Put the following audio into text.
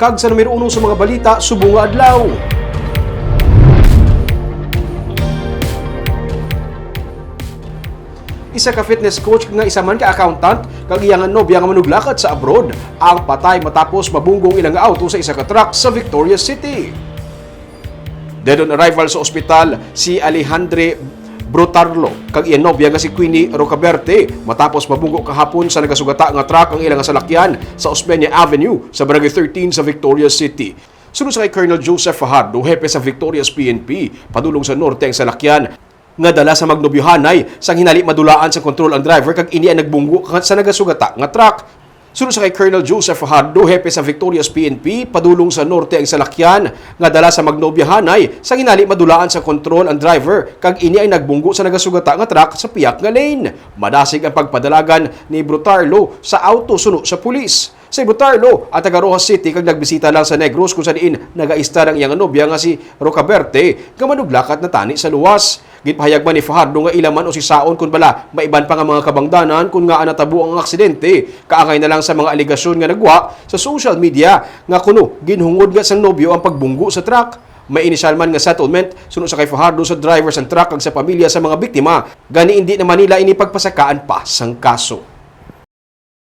kag sa numero 1 sa mga balita subong nga adlaw. Isa ka fitness coach nga isa man ka accountant kag iyang nobya nga manuglakad sa abroad ang patay matapos mabunggong ilang auto sa isa ka truck sa Victoria City. Dead on arrival sa ospital si Alejandre Brotarlo kag iyang nobya nga si Queenie Rocaberte matapos mabunggo kahapon sa nagasugata nga truck ang ilang salakyan sa Osmeña Avenue sa Barangay 13 sa Victoria City. Sunod sa kay Colonel Joseph Fajardo, hepe sa Victoria's PNP, padulong sa norte ang salakyan nga dala sa magnobyohanay sang hinali madulaan sa kontrol ang driver kag ini ang nagbunggo sa nagasugata nga truck. Sunod sa kay Colonel Joseph Fajardo, hepe sa Victoria's PNP, padulong sa norte ang salakyan nga dala sa magnobyohanay sang hinali madulaan sa kontrol ang driver kag ini ay nagbunggo sa nagasugata nga truck sa piyak nga lane. Madasig ang pagpadalagan ni Brotarlo sa auto suno sa pulis. Si Brotarlo at taga Rojas City kag nagbisita lang sa Negros kung saan nagaistar ang iyang nobya nga si Rocaberte nga manuglakat na tani sa luwas. Gitpahayag man ni Fajardo nga ilaman o si saon kun bala maiban pa nga mga kabangdanan kun nga natabo ang aksidente. Kaangay na lang sa mga aligasyon nga nagwa sa social media nga kuno ginhungod nga sang nobyo ang pagbunggo sa truck. May inisyal man nga settlement sunod sa kay Fajardo sa drivers ng truck kag sa pamilya sa mga biktima. Gani hindi naman nila ini pagpasakaan pa sang kaso.